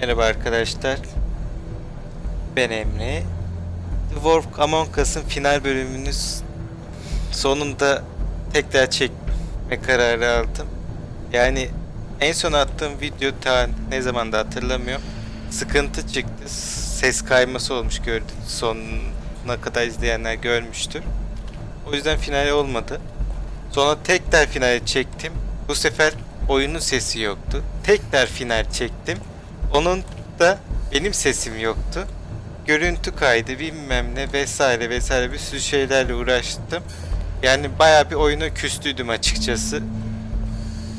Merhaba arkadaşlar. Ben Emre. The Wolf Among Us'ın final bölümünün sonunda tekrar çekme kararı aldım. Yani en son attığım video ne zaman da hatırlamıyorum. Sıkıntı çıktı. Ses kayması olmuş, gördünüz. Sonuna kadar izleyenler görmüştür. O yüzden final olmadı. Sonra tekrar finale çektim. Bu sefer oyunun sesi yoktu. Tekrar final çektim. Onun da benim sesim yoktu. Görüntü kaydı bilmem ne vesaire vesaire bir sürü şeylerle uğraştım. Yani bayağı bir oyuna küstüydüm açıkçası.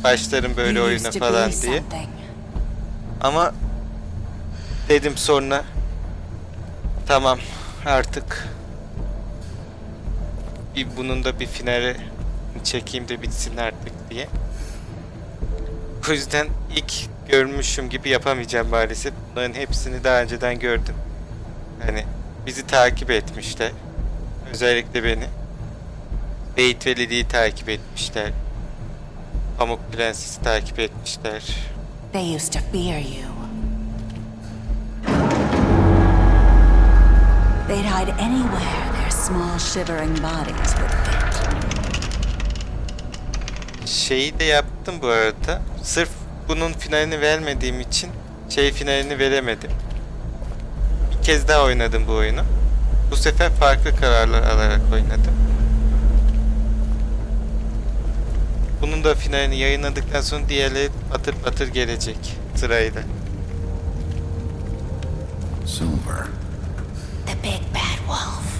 Başlarım böyle oyuna falan diye. Ama dedim sonra tamam artık bunun da bir finale çekeyim de bitsin artık diye. O yüzden ilk görmüşüm gibi yapamayacağım maalesef. Bunların hepsini daha önceden gördüm. Hani bizi takip etmişler. Özellikle beni. Beyt ve Lily'yi takip etmişler. Pamuk Prenses'i takip etmişler. They used to fear you. They'd hide anywhere their small shivering bodies would fit. Şeyi de yaptım bu arada. Sırf bunun finalini vermediğim için finalini veremedim. Bir kez daha oynadım bu oyunu. Bu sefer farklı kararlar alarak oynadım. Bunun da finalini yayınladıktan sonra diğerleri patır patır gelecek sırayla. Silver. The big bad wolf.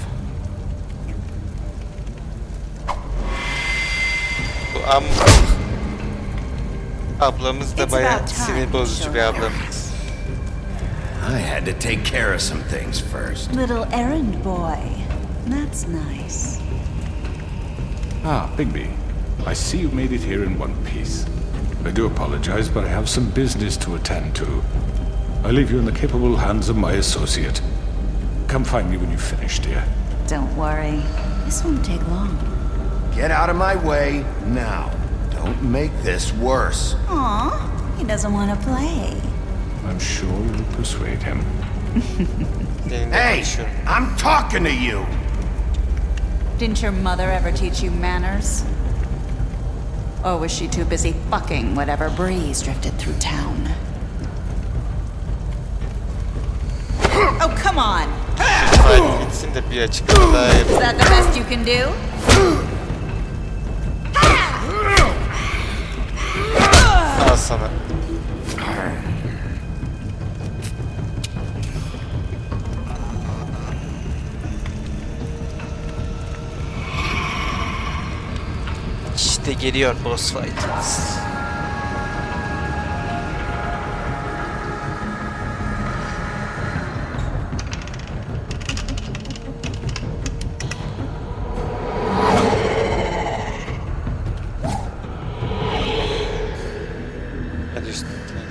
Bu ablamız da bayağı sinir bozucu bir ablamız. I had to take care of some things first. Little errand boy. That's nice. Ah, Bigby. I see you made it here in one piece. I do apologize, but I have some business to attend to. I leave you in the capable hands of my associate. Come find me when you've finished, dear. Don't worry. This won't take long. Get out of my way now. Don't make this worse. Aw, he doesn't want to play. I'm sure you'll persuade him. Hey, I'm talking to you. Didn't your mother ever teach you manners? Or was she too busy fucking whatever breeze drifted through town? Oh, come on! Hadi bitsin de bir açıklama daha Is yapayım. that the best you can do? Al sana. İşte geliyor boss fight'ımız. Hadi üstüne gidelim.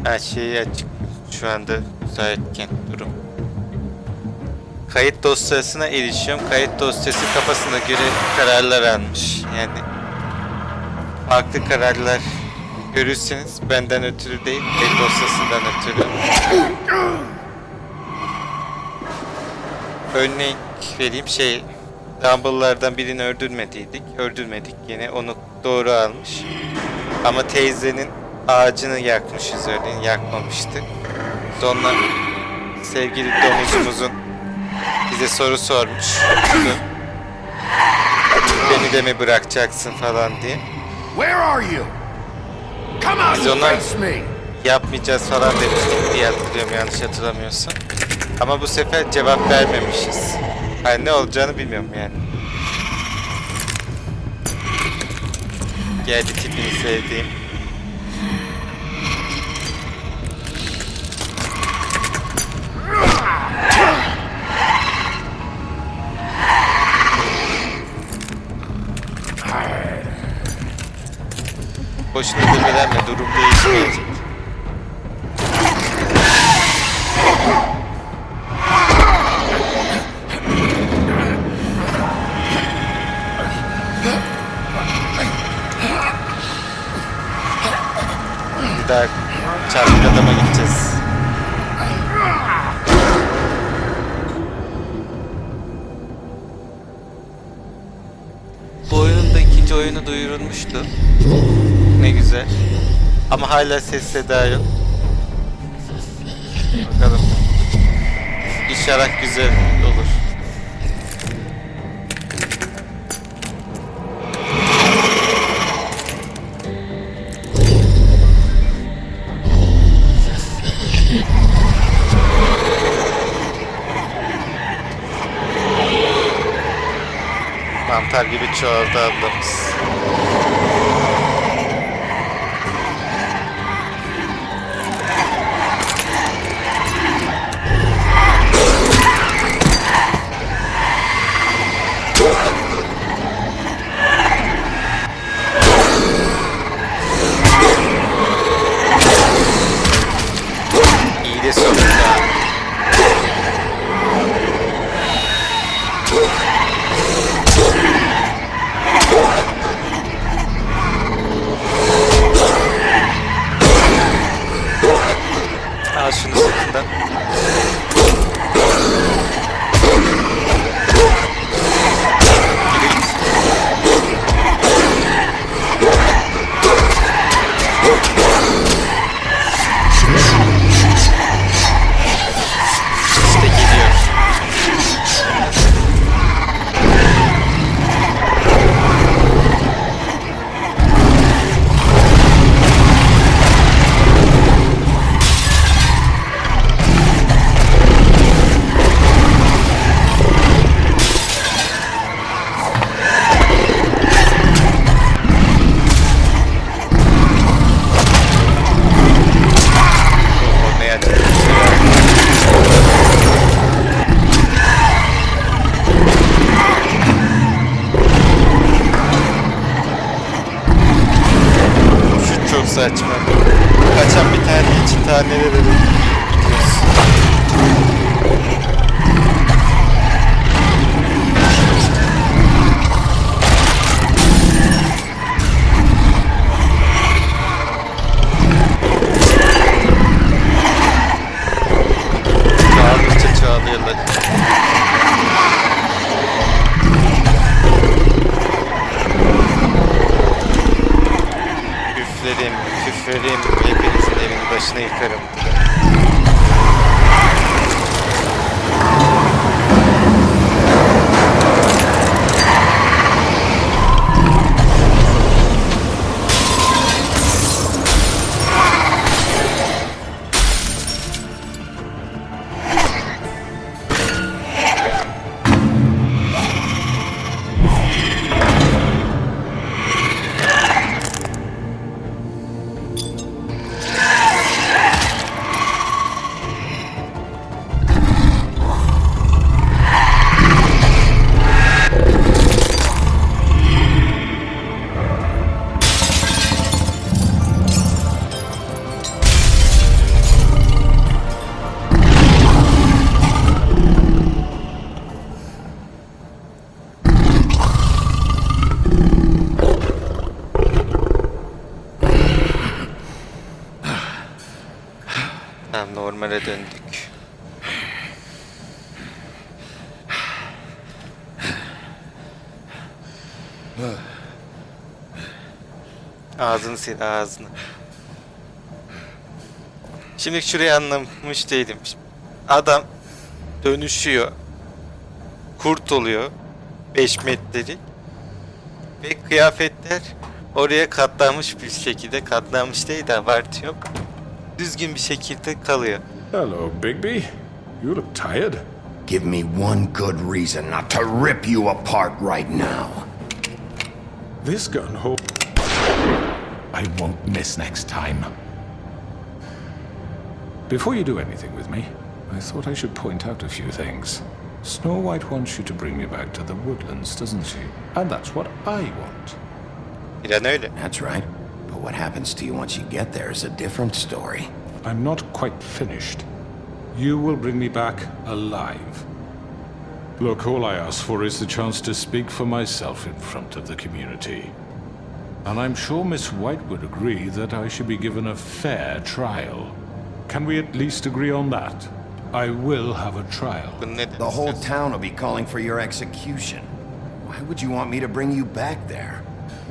Her şeyi açık. Şu anda müsaitken durum. Kayıt dosyasına erişiyorum. Kayıt dosyası kafasına göre kararlar almış. Yani farklı kararlar görürseniz benden ötürü değil, kayıt dosyasından ötürü. Örnek vereyim Dumble'lardan birini öldürmedik yine onu doğru almış. Ama teyzenin ağacını yakmışız örneğin, yakmamıştık. Sonra sevgili domuzumuzun bize soru sormuş. Beni de mi bırakacaksın falan diye. Where are you? Come out Biz and ona face me. yapmayacağız falan demiştik diye hatırlıyorum, yanlış hatırlamıyorsam. Ama bu sefer cevap vermemişiz. Yani ne olacağını bilmiyorum yani. Geldi tipini sevdiğim. Boşuna demelerle durum değişmeyecek. daha çarpık adama gideceğiz. Bu oyunun da ikinci oyunu duyurulmuştu. Ne güzel. Ama hala ses seda yok. Bakalım. İnşallah güzel olur. Mantar gibi çoğaldı ablamız. İyi de sonunda. Al şunu sırtından. İşte geliyor. Ne acayip bir şey ya. Şu çok saçma. Kaçan bir tane için taneleri gidiyoruz. Çoğaldıkça çoğalıyorlar. Üflerim, küfrerim, hepinizin evini başına yıkarım. Tamam, normale döndük. Ağzını sil, ağzını. Şimdi şurayı anlamış değilim. Adam dönüşüyor. Kurt oluyor. 5 metrelik. Ve kıyafetler oraya katlanmış bir şekilde, katlanmış değil de abartıyorum, düzgün bir şekilde kalıyor. Hello, Bigby. You look tired. Give me one good reason not to rip you apart right now. This gun hold. I won't miss next time. Before you do anything with me, I thought I should point out a few things. Snow White wants you to bring me back to the woodlands, doesn't she? And that's what I want. Bir an öyle. That's right. But what happens to you once you get there is a different story. I'm not quite finished. You will bring me back alive. Look, all I ask for is the chance to speak for myself in front of the community. And I'm sure Miss White would agree that I should be given a fair trial. Can we at least agree on that? I will have a trial. Bunu neden The whole istiyorsun? town will be calling for your execution. Why would you want me to bring you back there?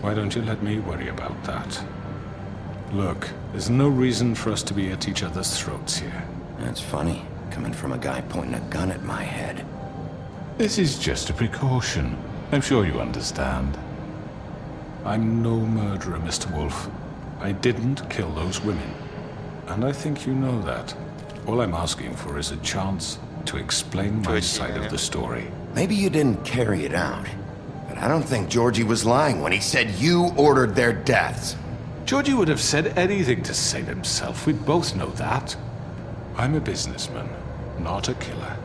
Why don't you let me worry about that? Look, there's no reason for us to be at each other's throats here. That's funny, coming from a guy pointing a gun at my head. This is just a precaution. I'm sure you understand. I'm no murderer, Mr. Wolf. I didn't kill those women. And I think you know that. All I'm asking for is a chance to explain my side of the story. Maybe you didn't carry it out, but I don't think Georgie was lying when he said you ordered their deaths. Georgie would have said anything to save himself. We both know that. I'm a businessman, not a killer.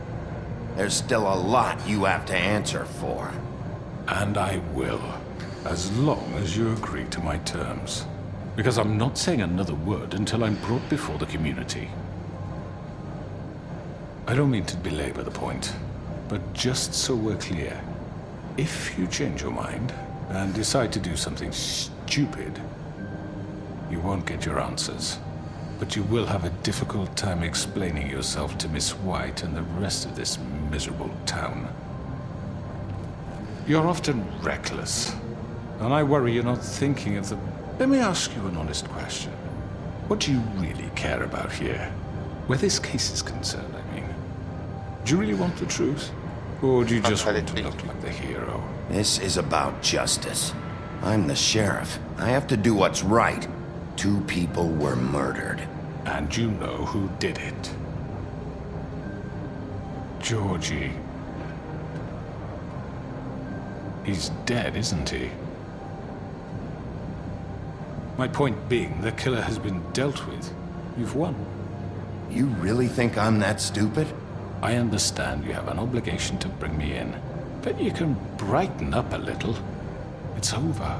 There's still a lot you have to answer for. And I will, as long as you agree to my terms. Because I'm not saying another word until I'm brought before the community. I don't mean to belabor the point, but just so we're clear, if you change your mind and decide to do something stupid, you won't get your answers. But you will have a difficult time explaining yourself to Miss White and the rest of this miserable town. You're often reckless, and I worry you're not thinking of the... Let me ask you an honest question. What do you really care about here? Where this case is concerned, I mean. Do you really want the truth? Or do you just want to look like the hero? This is about justice. I'm the sheriff. I have to do what's right. 2 people were murdered. And you know who did it. Georgie. He's dead, isn't he? My point being, the killer has been dealt with. You've won. You really think I'm that stupid? I understand you have an obligation to bring me in, but you can brighten up a little. It's over.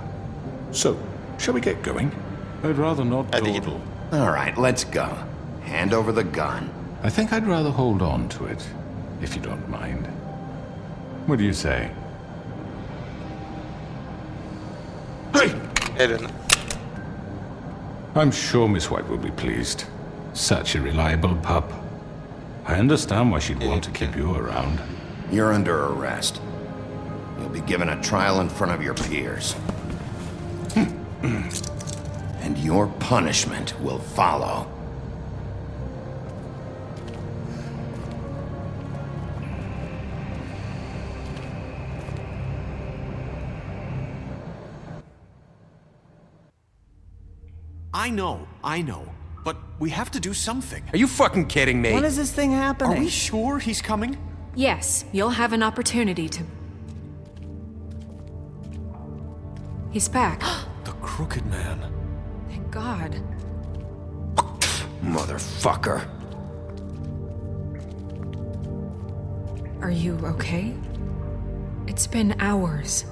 So, shall we get going? I'd rather not Hadi dawdle. All right, let's go. Hand over the gun. I think I'd rather hold on to it, if you don't mind. What do you say? Hey! Ver onu. I'm sure Miss White will be pleased. Such a reliable pup. I understand why she'd want to keep you around. You're under arrest. You'll be given a trial in front of your peers. And your punishment will follow. I know. But we have to do something. Are you fucking kidding me? When is this thing happening? Are we sure he's coming? Yes, you'll have an opportunity to... He's back. The Crooked Man. Thank God. Motherfucker. Are you okay? It's been hours.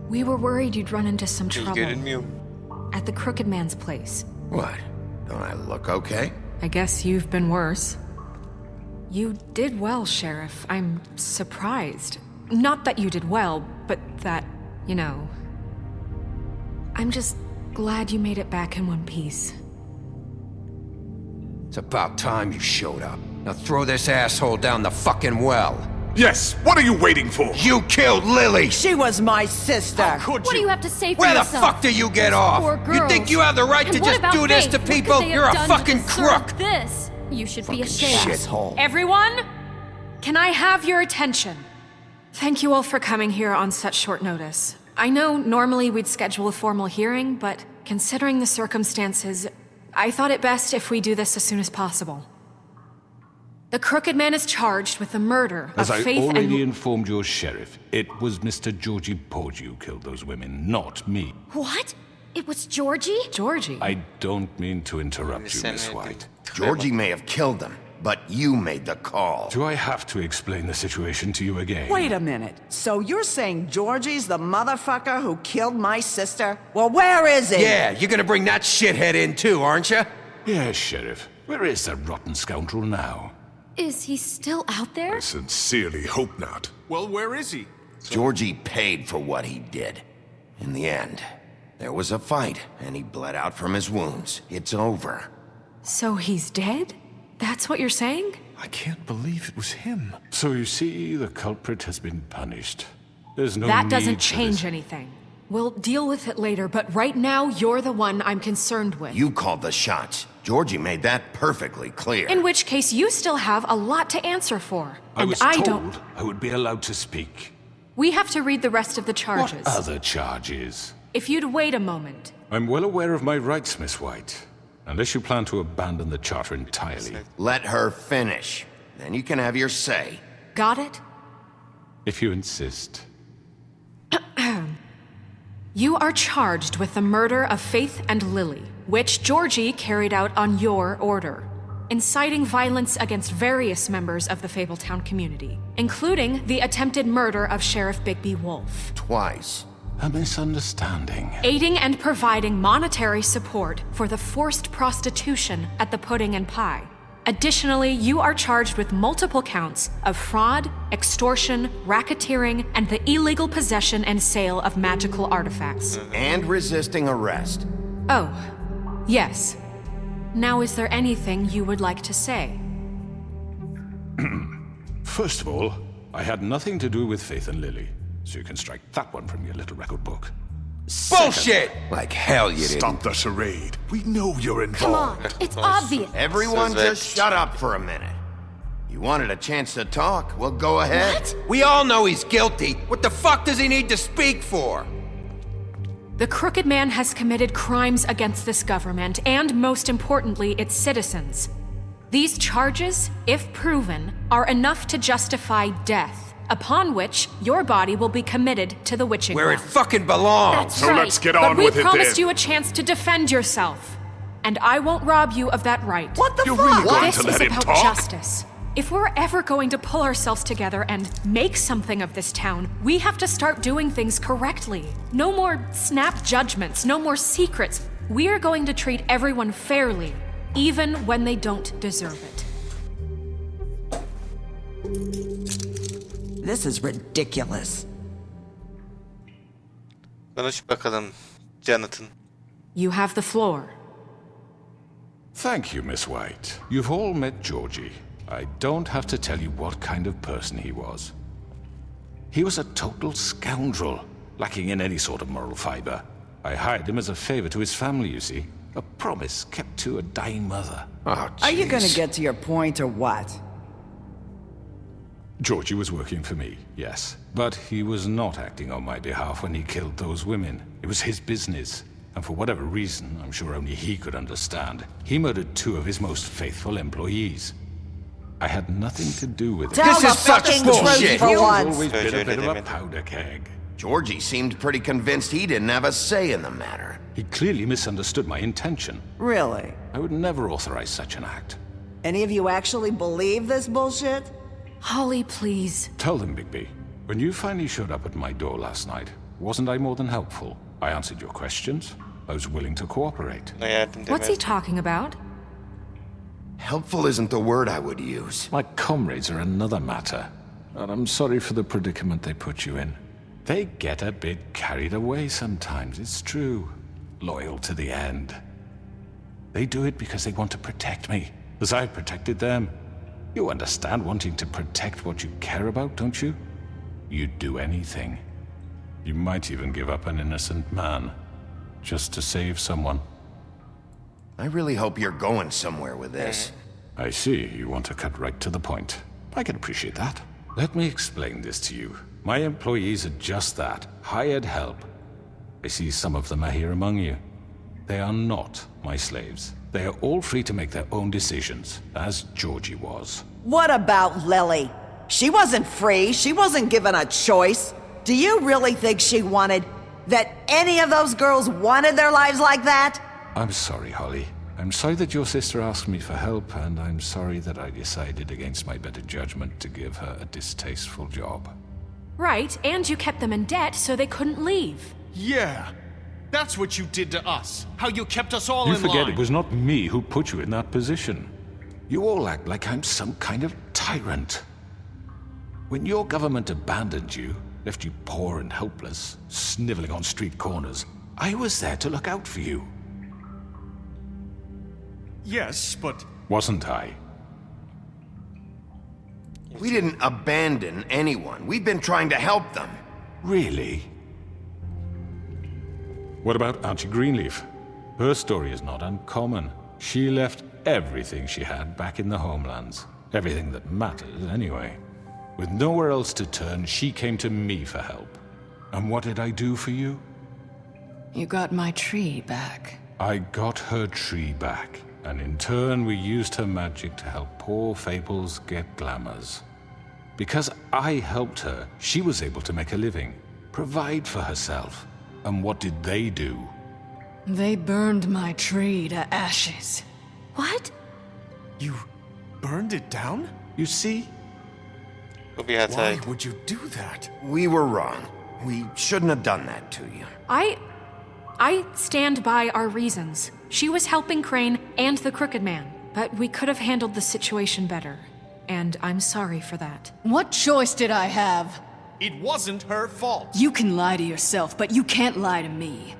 We were worried you'd run into some İyi trouble görünmüyor mu? at the Crooked Man's place. What? Don't I look okay? I guess you've been worse. You did well, Sheriff. I'm surprised. Not that you did well, but that, you know... I'm just glad you made it back in one piece. It's about time you showed up. Now throw this asshole down the fucking well. Yes! What are you waiting for? You killed Lily! She was my sister. Could What do you have to say for Where the yourself? fuck do you get off? Poor You girls. think you have the right And to what just about do this Faith? to What could people? they have You're a done to fucking deserve crook! This. You should be ashamed. Shithole. Everyone, can I have your attention? Thank you all for coming here on such short notice. I know normally we'd schedule a formal hearing, but considering the circumstances, I thought it best if we do this as soon as possible. The Crooked Man is charged with the murder As of I Faith already and... informed your sheriff, it was Mr. Georgie Porgy who killed those women, not me. What? It was Georgie? Georgie. I don't mean to interrupt you, Sen Miss öldün. White. Georgie may have killed them, but you made the call. Do I have to explain the situation to you again? Wait a minute. So you're saying Georgie's the motherfucker who killed my sister? Well, where is he? Yeah, you're gonna bring that shithead in too, aren't you? Yes, Sheriff. Where is the rotten scoundrel now? Is he still out there? Sincerely hope not. Well, where is he? Georgie paid for what he did. In the end, There was a fight, and he bled out from his wounds. It's over. So he's dead? That's what you're saying? I can't believe it was him. So you see, the culprit has been punished. There's no That need doesn't for change this. anything. We'll deal with it later, but right now, you're the one I'm concerned with. You called the shots. Georgie made that perfectly clear. In which case, you still have a lot to answer for. I was and told I would be allowed to speak. We have to read the rest of the charges. What other charges? If you'd wait a moment. I'm well aware of my rights, Miss White. Unless you plan to abandon the charter entirely. Let her finish. Then you can have your say. Got it? If you insist. You are charged with the murder of Faith and Lily, which Georgie carried out on your order, inciting violence against various members of the Fabletown community, including the attempted murder of Sheriff Bigby Wolf. Twice. A misunderstanding. Aiding and providing monetary support for the forced prostitution at the Pudding and Pie. Additionally, you are charged with multiple counts of fraud, extortion, racketeering, and the illegal possession and sale of magical artifacts. And resisting arrest. Oh, yes. Now, is there anything you would like to say? First of all, I had nothing to do with Faith and Lily, so you can strike that one from your little record book. Bullshit! Like hell you didn't. Stop the charade. We know you're Come involved. on, it's obvious. Everyone So that- just shut up for a minute. You wanted a chance to talk? Well, go ahead. What? We all know he's guilty. What the fuck does he need to speak for? The Crooked Man has committed crimes against this government and, most importantly, its citizens. These charges, if proven, are enough to justify death, upon which your body will be committed to the witching Where it well. fucking belongs. That's So right. let's get But on we with it promised then. you a chance to defend yourself, and I won't rob you of that right. What the You're fuck? really going This to is let him about talk? justice. If we're ever going to pull ourselves together and make something of this town, we have to start doing things correctly. No more snap judgments, no more secrets. We are going to treat everyone fairly, even when they don't deserve it. This is ridiculous. Konuş bakalım Jonathan. You have the floor. Thank you, Miss White. You've all met Georgie. I don't have to tell you what kind of person he was. He was a total scoundrel, lacking in any sort of moral fiber. I hired him as a favor to his family, you see. A promise kept to a dying mother. Oh, Are you gonna jeez. get to your point or what? Georgie was working for me, yes. But he was not acting on my behalf when he killed those women. It was his business. And for whatever reason, I'm sure only he could understand, he murdered 2 of his most faithful employees. I had nothing to do with it. Tell This the is such fucking bullshit. truth for He's once. always been a Öyle bit of a demedim. powder keg. Georgie seemed pretty convinced he didn't have a say in the matter. He clearly misunderstood my intention. Really? I would never authorize such an act. Any of you actually believe this bullshit? Holly, please. Tell them, Bigby, when you finally showed up at my door last night, wasn't I more than helpful? I answered your questions. I was willing to cooperate. Buna yardım What's he demem. talking about? Helpful isn't the word I would use. My comrades are another matter, and I'm sorry for the predicament they put you in. They get a bit carried away sometimes, it's true. Loyal to the end. They do it because they want to protect me, as I've protected them. You understand wanting to protect what you care about, don't you? You'd do anything. You might even give up an innocent man, just to save someone. I really hope you're going somewhere with this. I see you want to cut right to the point. I can appreciate that. Let me explain this to you. My employees are just that, hired help. I see some of them are here among you. They are not my slaves. They are all free to make their own decisions, as Georgie was. What about Lily? She wasn't free. She wasn't given a choice. Do you really think she wanted... that any of those girls wanted their lives like that? I'm sorry, Holly. I'm sorry that your sister asked me for help, and I'm sorry that I decided against my better judgment to give her a distasteful job. Right, and you kept them in debt so they couldn't leave. Yeah. That's what you did to us. How you kept us all You in forget line. it was not me who put you in that position. You all act like I'm some kind of tyrant. When your government abandoned you, left you poor and helpless, sniveling on street corners, I was there to look out for you. Yes, but Wasn't I? We didn't abandon anyone. We've been trying to help them. Really? What about Auntie Greenleaf? Her story is not uncommon. She left everything she had back in the homelands. Everything that mattered, anyway. With nowhere else to turn, she came to me for help. And what did I do for you? You got my tree back. I got her tree back, and in turn we used her magic to help poor Fables get glamours. Because I helped her, she was able to make a living, provide for herself. And what did they do? They burned my tree to ashes. What? you burned it down? You see? Bu bir Why hataydı. would you do that? We were wrong. We shouldn't have done that to you. I stand by our reasons. She was helping Crane and the Crooked Man, but we could have handled the situation better. And I'm sorry for that. What choice did I have? It wasn't her fault. You can lie to yourself, but you can't lie to me.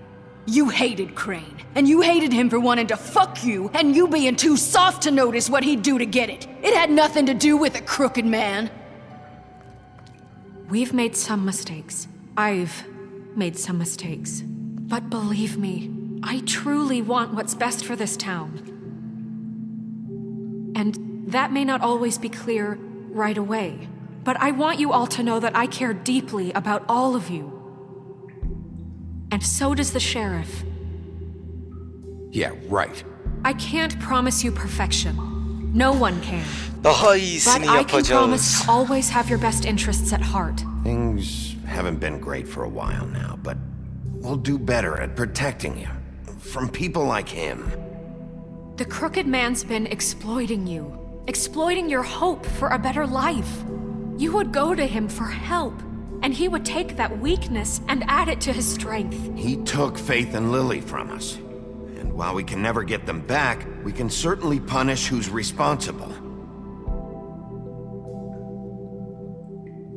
You hated Crane, and you hated him for wanting to fuck you, and you being too soft to notice what he'd do to get it. It had nothing to do with the Crooked Man. We've made some mistakes. I've made some mistakes. But believe me, I truly want what's best for this town. And that may not always be clear right away. But I want you all to know that I care deeply about all of you. And so does the sheriff. Yeah, right. I can't promise you perfection. No one can. Daha But iyisini I can promise yapacağız. to always have your best interests at heart. Things haven't been great for a while now, but we'll do better at protecting you from people like him. The Crooked Man's been exploiting you. Exploiting your hope for a better life. You would go to him for help, and he would take that weakness and add it to his strength. He took Faith and Lily from us. And while we can never get them back, we can certainly punish who's responsible.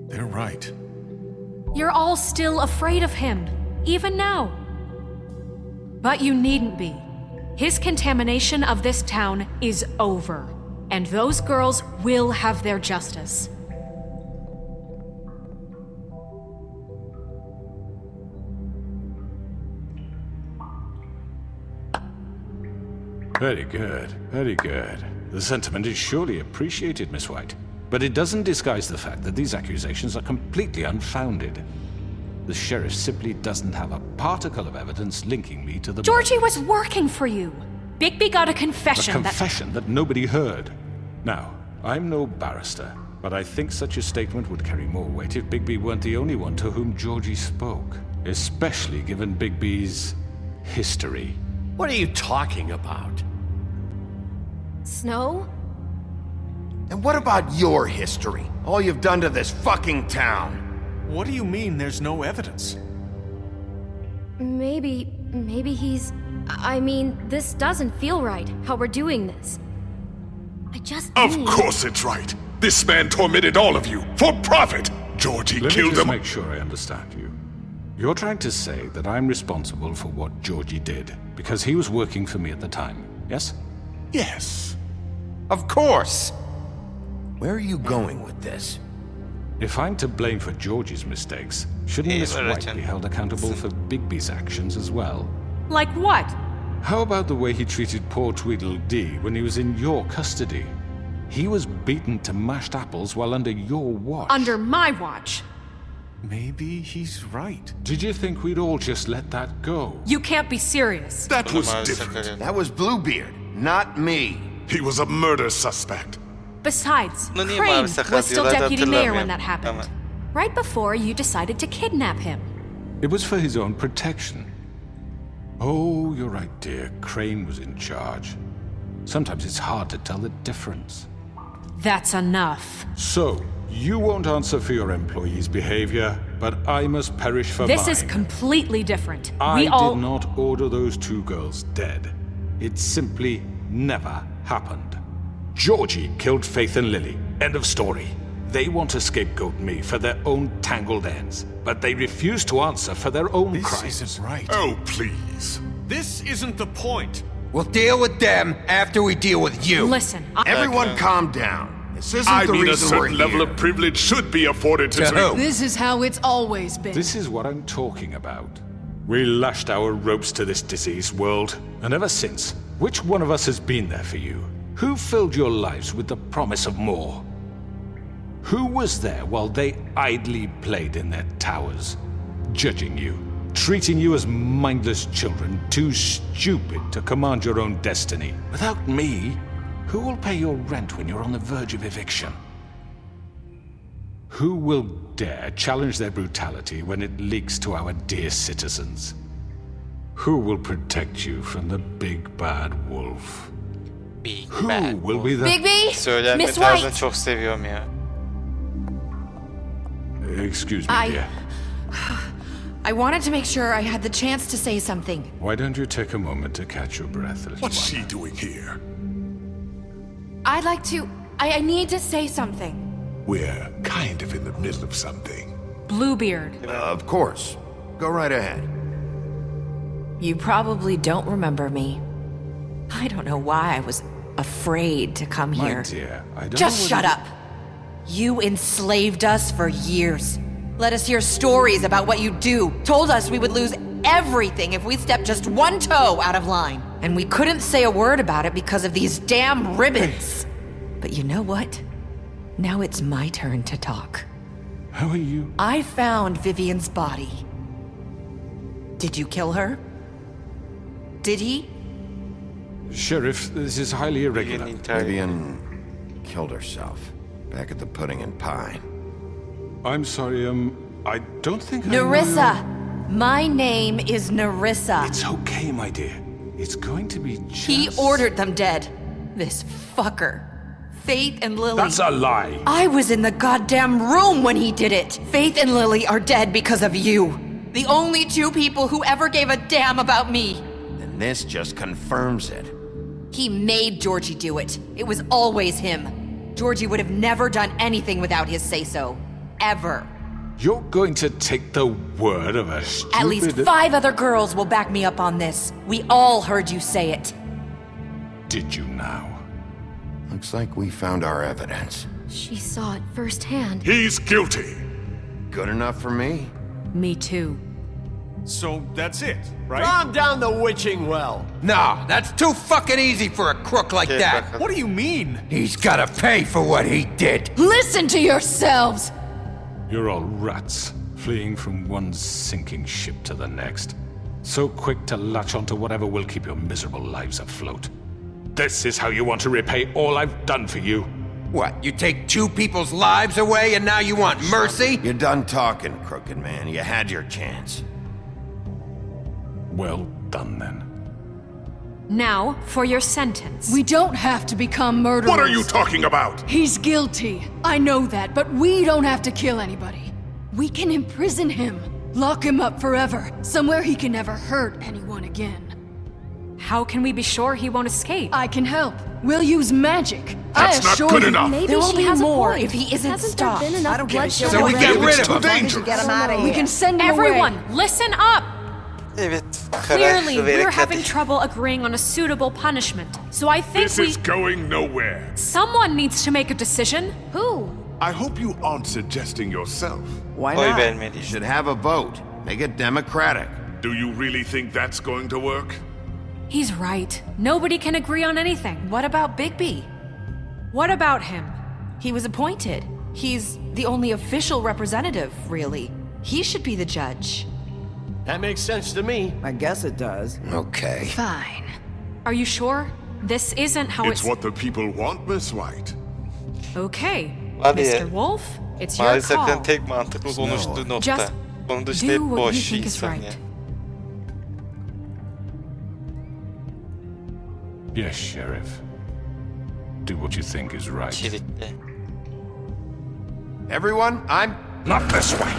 They're right. You're all still afraid of him, even now. But you needn't be. His contamination of this town is over, and those girls will have their justice. Very good, very good. The sentiment is surely appreciated, Miss White. But it doesn't disguise the fact that these accusations are completely unfounded. The sheriff simply doesn't have a particle of evidence linking me to the... Georgie was working for you. Bigby got a A confession confession that nobody heard. Now, I'm no barrister, but I think such a statement would carry more weight if Bigby weren't the only one to whom Georgie spoke. Especially given Bigby's history. What are you talking about? Snow? And what about your history? All you've done to this fucking town? What do you mean there's no evidence? Maybe he's... I mean, this doesn't feel right, how we're doing this. I just Of need... course it's right. This man tormented all of you for profit. Georgie Let me killed just them. make sure I understand you. You're trying to say that I'm responsible for what Georgie did because he was working for me at the time, yes? Yes. Of course! Where are you going with this? If I'm to blame for Georgie's mistakes, shouldn't Miss White be held accountable for Bigby's actions as well? Like what? How about the way he treated poor Tweedledee when he was in your custody? He was beaten to mashed apples while under your watch. Under my watch. Maybe he's right. Did you think we'd all just let that go? You can't be serious. That was Maalesef different. öyle. That was Bluebeard, not me. He was a murder suspect. Besides, Bunu niye Crane mavi sakal was still diyorlar da deputy mayor when hatırlamıyorum. that happened. Ama Right before you decided to kidnap him. It was for his own protection. Oh, you're right, dear. Crane was in charge. Sometimes it's hard to tell the difference. That's enough. So, you won't answer for your employees' behavior, but I must perish for This mine. is completely different. I We all... did not order those two girls dead. It simply never happened. Georgie killed Faith and Lily. End of story. They want to scapegoat me for their own tangled ends, but they refuse to answer for their own crimes. This isn't right. Oh, please. This isn't the point. We'll deal with them after we deal with you. Listen, Everyone calm down. This isn't I the mean, a reason we're certain level here. of privilege should be afforded to To who? This is how it's always been. This is what I'm talking about. We lashed our ropes to this diseased world, and ever since, which one of us has been there for you? Who filled your lives with the promise of more? Who was there while they idly played in their towers, judging you, treating you as mindless children, too stupid to command your own destiny? Without me, who will pay your rent when you're on the verge of eviction? Who will dare challenge their brutality when it leaks to our dear citizens? Who will protect you from the big bad wolf? Big Who bad will wolf. be the... Bigby! Söylenme Miss tarzını White! çok seviyorum ya. Excuse me, dear. I wanted to make sure I had the chance to say something. Why don't you take a moment to catch your breath, little What's one? she doing here? I'd like to... I need to say something. We're kind of in the middle of something. Bluebeard. Of course. Go right ahead. You probably don't remember me. I don't know why I was afraid to come My here. dear, I don't Just know shut what up. You enslaved us for years. Let us hear stories about what you do. Told us we would lose everything if we stepped just one toe out of line. And we couldn't say a word about it because of these damn ribbons. But you know what? Now it's my turn to talk. How are you? I found Vivian's body. Did you kill her? Did he? Sheriff, this is highly irregular. Vivian killed herself back at the Pudding and Pie. I'm sorry, I don't think Nerissa! My name is Nerissa. It's okay, my dear. It's going to be just... He ordered them dead. This fucker. Faith and Lily. That's a lie. I was in the goddamn room when he did it. Faith and Lily are dead because of you. The only two people who ever gave a damn about me. And this just confirms it. He made Georgie do it. It was always him. Georgie would have never done anything without his say-so. Ever. You're going to take the word of a stupid... At least 5 other girls will back me up on this. We all heard you say it. Did you now? Looks like we found our evidence. She saw it firsthand. He's guilty. Good enough for me? Me too. So that's it, right? Calm down the witching well. No, that's too fucking easy for a crook like Okay, that. bakalım. What do you mean? He's gotta pay for what he did. Listen to yourselves! You're all rats, fleeing from one sinking ship to the next. So quick to latch onto whatever will keep your miserable lives afloat. This is how you want to repay all I've done for you? What, you take 2 people's lives away and now you want mercy? You're done talking, crooked man. You had your chance. Well done, then. Now, for your sentence. We don't have to become murderers. What are you talking about? He's guilty. I know that, but we don't have to kill anybody. We can imprison him. Lock him up forever. Somewhere he can never hurt anyone again. How can we be sure he won't escape? I can help. We'll use magic. That's I not assure good you. enough. Maybe There will she be has more a point. if he isn't Hasn't stopped. there been I enough don't give a bloodshed shit. So we already? get rid It's of too him. As long as you dangerous. get him out of here. We can send him away. Everyone, listen up! Evet. Clearly, Karar we're vererek having hadi. trouble agreeing on a suitable punishment. So I think This is going nowhere. someone needs to make a decision. Who? I hope you aren't suggesting yourself. Why Oy not? You vermeliyiz. should have a vote. Make it democratic. Do you really think that's going to work? He's right. Nobody can agree on anything. What about Bigby? What about him? He was appointed. He's the only official representative, really. He should be the judge. That makes sense to me. I guess it does. Okay. Fine. Are you sure? This isn't how It's what the people want, Miss White. Okay. Hadi ya. Mr. Wolf, it's your Maalesef call. tek mantıklı konuştuğu nokta. Just Onun dışında hep do what you boş think is insan ya. right. Yes, Sheriff. Do what you think is right. Kilitli. Everyone, I'm... Not this way!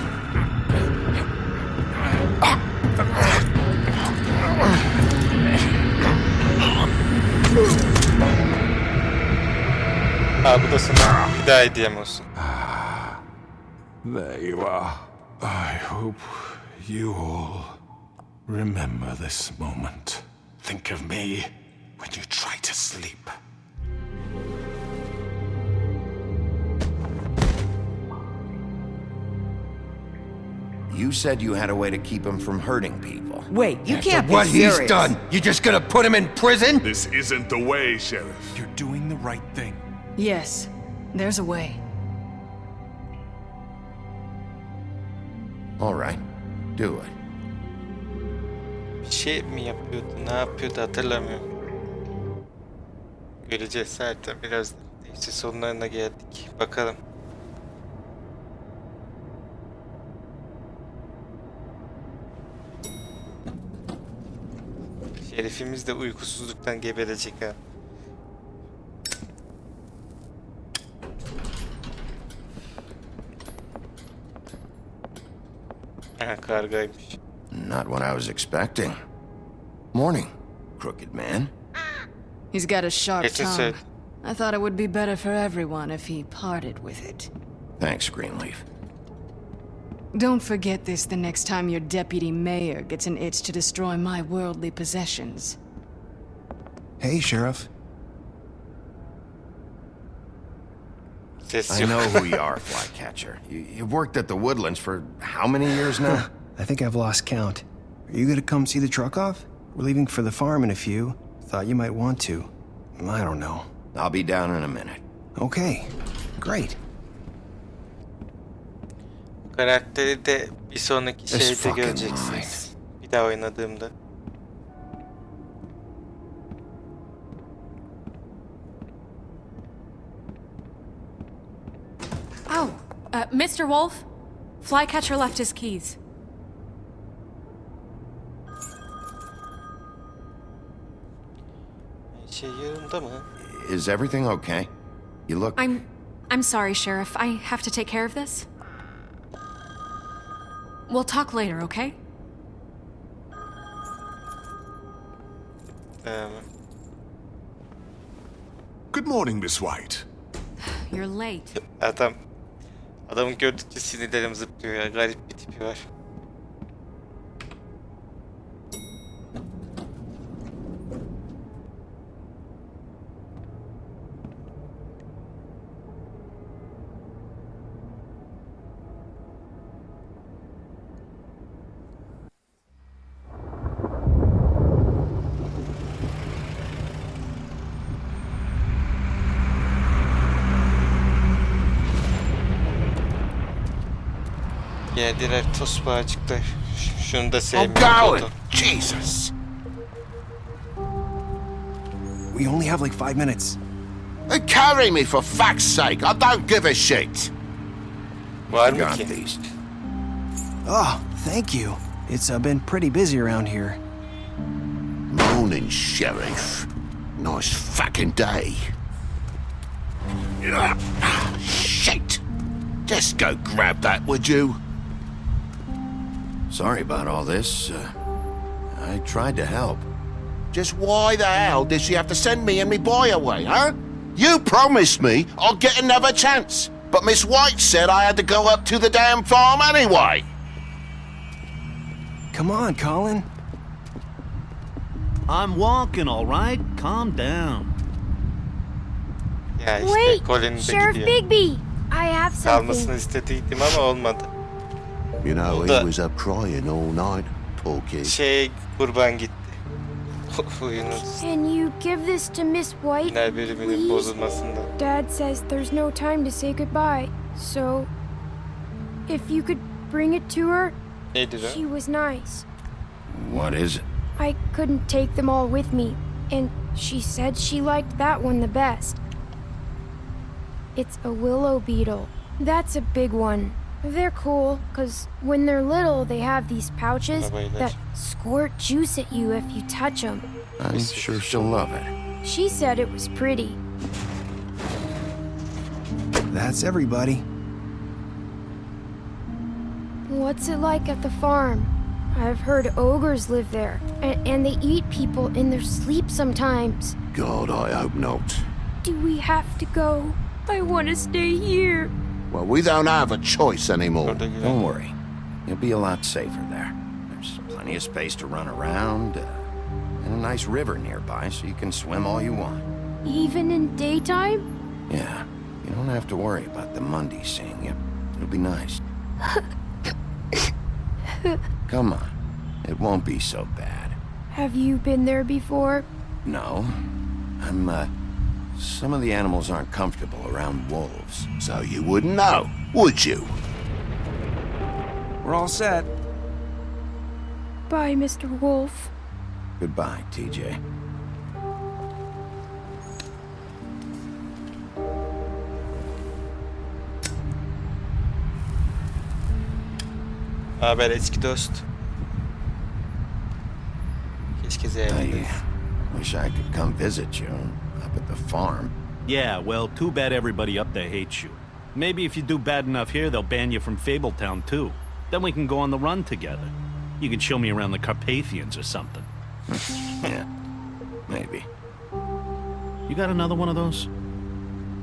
Ha bu da sana bir daha hediyem olsun. There you are. I hope you all remember this moment. Think of me when you try to sleep. You said you had a way to keep him from hurting people. Wait, you After can't be what serious. he's done, you just gonna put him in prison? This isn't the way, Sheriff. You're doing the right thing. Yes, there's a way. All right, do it. Bir şey mi yapıyordu? Ne yapıyordu hatırlamıyorum. Göreceğiz zaten biraz. İşte sonlarına geldik. Bakalım. Şerifimiz de uykusuzluktan geberecek ha. Ha, kargaymış. Not what I was expecting. Morning, crooked man. He's got a sharp Geçen tongue. söyle. I thought it would be better for everyone if he parted with it. Thanks, Greenleaf. Don't forget this the next time your deputy mayor gets an itch to destroy my worldly possessions. Hey, Sheriff. I know who you are, Flycatcher. You've worked at the Woodlands for how many years now? I think I've lost count. Are you gonna come see the truck off? We're leaving for the farm in a few. Thought you might want to. I don't know. I'll be down in a minute. Okay, great. Karakteri de bir sonraki This şeyde fucking göreceksiniz. Bir daha oynadığımda. Oh, Mr. Wolf, Flycatcher left his keys. Şey yanında mı? Is everything okay? You look... I'm sorry, Sheriff. I have to take care of this. We'll talk later, okay? Good morning, Miss White. You're late. Adamı gördükçe sinirlerim zıplıyor ya. Garip bir tipi var. Geldiler tosbağacıklar. Şunu da I'm sevmiyorum. going! Jesus! We only have like 5 minutes. Carry me for fuck's sake! I don't give a shit! Var mı Got ki? these. Oh, thank you. It's been pretty busy around here. Morning, Sheriff. Nice fucking day. Shit! Just go grab that, would you? Sorry about all this. I tried to help. Just why the hell did she have to send me and me boy away, huh? You promised me I'll get another chance, but Miss White said I had to go up to the damn farm anyway. Come on, Colin. I'm walking, all right? Calm down. Ya işte Wait, Colin'in de Sheriff gidiyor. Bigby, I have Kalmasını something. istediydim ama olmadı. You know, Well, he was up crying all night, poor kid. Kurban gitti. Oyunun Can you give this to Miss White, final bölümünün please? bozulmasından. Dad says there's no time to say goodbye, so if you could bring it to her, Neydi lan? she was nice. What is it? I couldn't take them all with me, and she said she liked that one the best. It's a willow beetle. That's a big one. They're cool, because when they're little, they have these pouches that squirt juice at you if you touch them. I'm sure she'll love it. She said it was pretty. That's everybody. What's it like at the farm? I've heard ogres live there, and they eat people in their sleep sometimes. God, I hope not. Do we have to go? I want to stay here. Well, we don't have a choice anymore. Don't worry. You'll be a lot safer there. There's plenty of space to run around, and a nice river nearby so you can swim all you want. Even in daytime? Yeah, you don't have to worry about the Mondays seeing you. It'll be nice. Come on. It won't be so bad. Have you been there before? No. Some of the animals aren't comfortable around wolves. So you wouldn't know, would you? We're all set. Bye, Mr. Wolf. Goodbye, TJ. Haber eski dost. Keşke I ziyaret wish I could come visit you up at the farm. Yeah, well, too bad everybody up there hates you. Maybe if you do bad enough here, they'll ban you from Fabletown, too. Then we can go on the run together. You can show me around the Carpathians or something. Yeah, maybe. You got another one of those?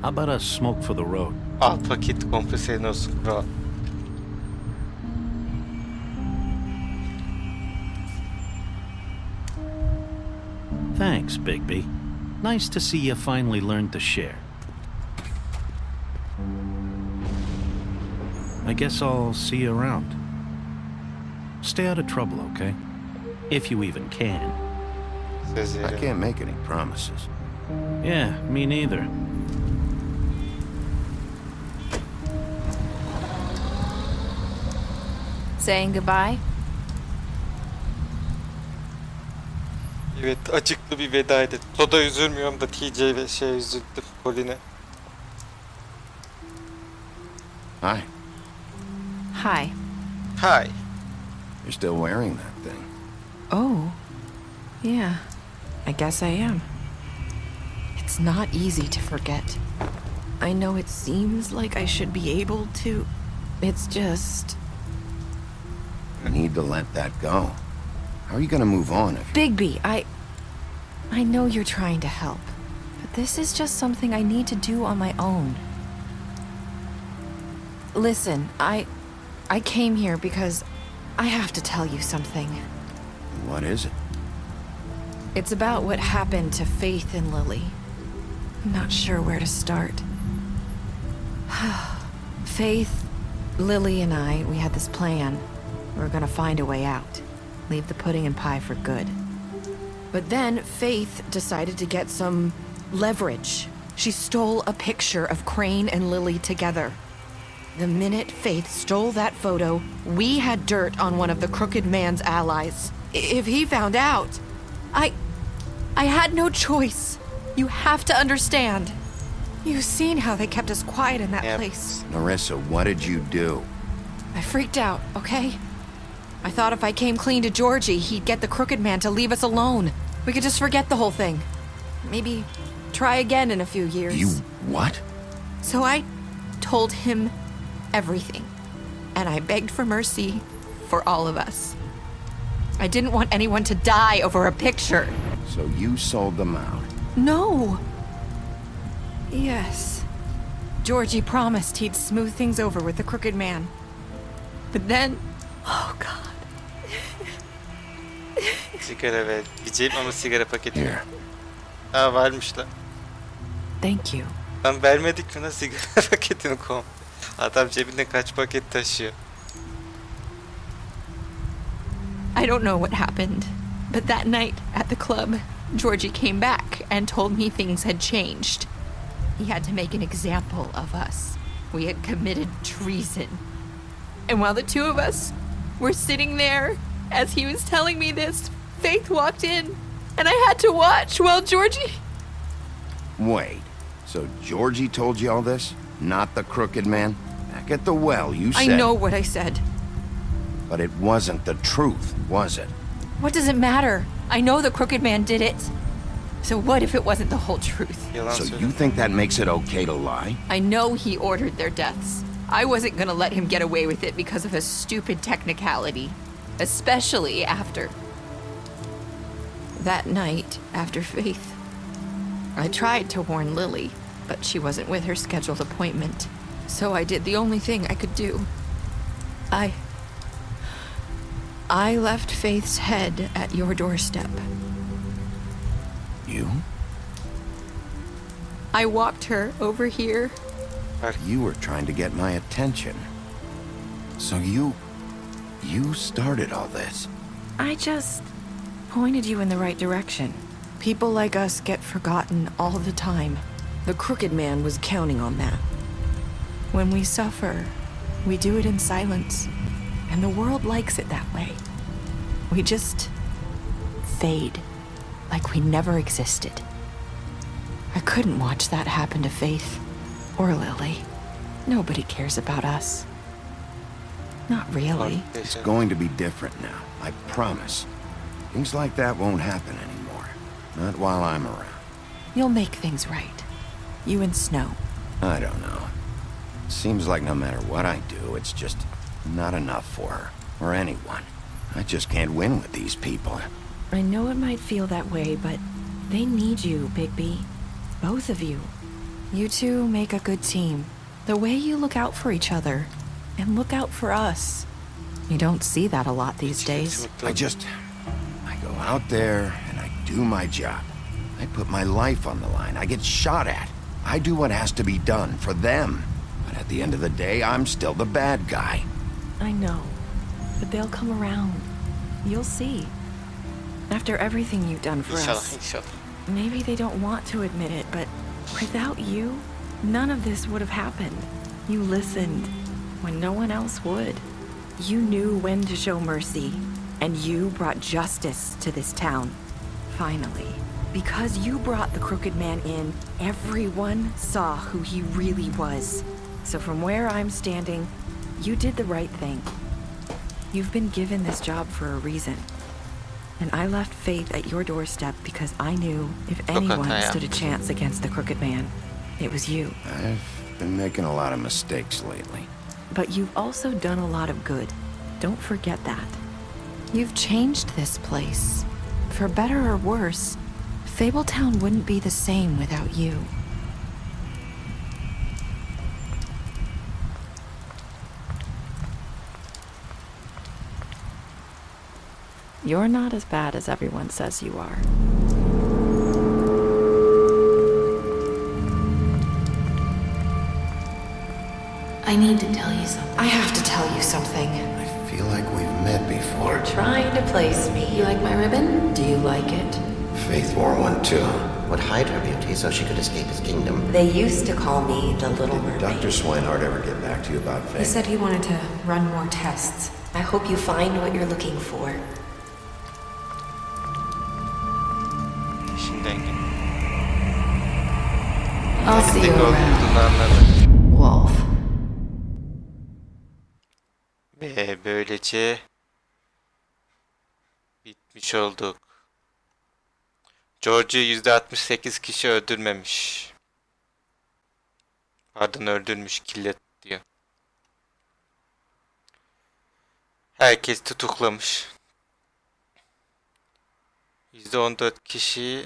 How about a smoke for the road? Al paket komple senin olsun kral. Thanks, Bigby. Nice to see you finally learned to share. I guess I'll see you around. Stay out of trouble, okay? If you even can. I can't make any promises. Yeah, me neither. Saying goodbye? Evet, acıklı bir vedaydı. Toda üzülmüyorum da TJ ve üzüldüm Colin'e. Hi. Hi. Hi. You're still wearing that thing. Oh. Yeah. I guess I am. It's not easy to forget. I know it seems like I should be able to. It's just... You need to let that go. How are you gonna move on if... Bigby, I know you're trying to help, but this is just something I need to do on my own. Listen, I came here because I have to tell you something. What is it? It's about what happened to Faith and Lily. I'm not sure where to start. Faith, Lily, and we had this plan. We were gonna find a way out. Leave the pudding and pie for good. But then Faith decided to get some leverage. She stole a picture of Crane and Lily together. The minute Faith stole that photo, we had dirt on one of the crooked man's allies. If he found out, I had no choice. You have to understand. You've seen how they kept us quiet in that place. Narissa, what did you do? I freaked out, okay? I thought if I came clean to Georgie, he'd get the crooked man to leave us alone. We could just forget the whole thing. Maybe try again in a few years. You what? So I told him everything. And I begged for mercy for all of us. I didn't want anyone to die over a picture. So you sold them out? No. Yes. Georgie promised he'd smooth things over with the crooked man. But then... Oh, God. Sigara ver. Diyeceğim ama sigara paketi. Here. Aa varmış lan. Thank you. Lan vermedik mi lan sigara paketini kom? Adam cebinde kaç paket taşıyor. I don't know what happened, but that night at the club, Georgie came back and told me things had changed. He had to make an example of us. We had committed treason. And while the two of us were sitting there, as he was telling me this, Faith walked in, and I had to watch while Georgie... Wait, so Georgie told you all this? Not the crooked man? Back at the well, you said... I know what I said. But it wasn't the truth, was it? What does it matter? I know the crooked man did it. So what if it wasn't the whole truth? So you think that makes it okay to lie? I know he ordered their deaths. I wasn't gonna let him get away with it because of a stupid technicality. Especially after... That night, after Faith, I tried to warn Lily, but she wasn't with her scheduled appointment. So I did the only thing I could do. I left Faith's head at your doorstep. You? I walked her over here. You were trying to get my attention. So you started all this. I just pointed you in the right direction. People like us get forgotten all the time. The Crooked Man was counting on that. When we suffer, we do it in silence, and the world likes it that way. We just fade, like we never existed. I couldn't watch that happen to Faith or Lily. Nobody cares about us. Not really. It's going to be different now, I promise. Things like that won't happen anymore. Not while I'm around. You'll make things right. You and Snow. I don't know. Seems like no matter what I do, it's just not enough for her, or anyone. I just can't win with these people. I know it might feel that way, but they need you, Bigby. Both of you. You two make a good team. The way you look out for each other, and look out for us. You don't see that a lot these days. I go out there, and I do my job. I put my life on the line. I get shot at. I do what has to be done for them. But at the end of the day, I'm still the bad guy. I know, but they'll come around. You'll see. After everything you've done for us. Maybe they don't want to admit it, but without you, none of this would have happened. You listened when no one else would. You knew when to show mercy, and you brought justice to this town. Finally. Because you brought the Crooked Man in, everyone saw who he really was. So from where I'm standing, you did the right thing. You've been given this job for a reason. And I left Faith at your doorstep because I knew if anyone stood a chance against the Crooked Man, it was you. I've been making a lot of mistakes lately. But you've also done a lot of good. Don't forget that. You've changed this place. For better or worse, Fabletown wouldn't be the same without you. You're not as bad as everyone says you are. I need to tell you something. I have to tell you something. I feel like we've met before. You're trying to place me. You like my ribbon? Do you like it? Faith wore one too. Would hide her beauty so she could escape his kingdom. They used to call me the Little Mermaid. Did Dr. Swinehart ever get back to you about Faith? He said he wanted to run more tests. I hope you find what you're looking for. I'll see you around, Wolf. Ve böylece bitmiş olduk. George'u %68 kişi öldürmemiş. Pardon, öldürmüş, killet diyor. Herkes tutuklamış. %14 kişi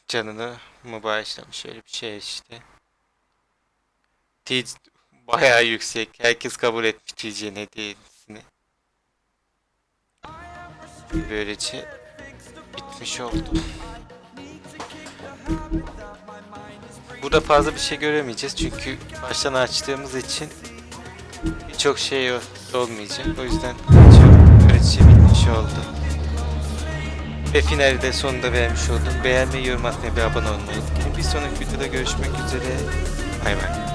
canını mı bağışlamış, öyle bir şey işte. Bayağı yüksek. Herkes kabul etmiş TC'nin hediyesini. Böylece bitmiş oldu. Burada fazla bir şey göremeyeceğiz çünkü baştan açtığımız için birçok şey olmayacak. O yüzden böylece bitmiş oldu. Ve finali de sonunda vermiş oldum. Beğenmeyi, yorum atmayı ve abone olmayı unutmayın. Bir sonraki videoda görüşmek üzere. Bay bay.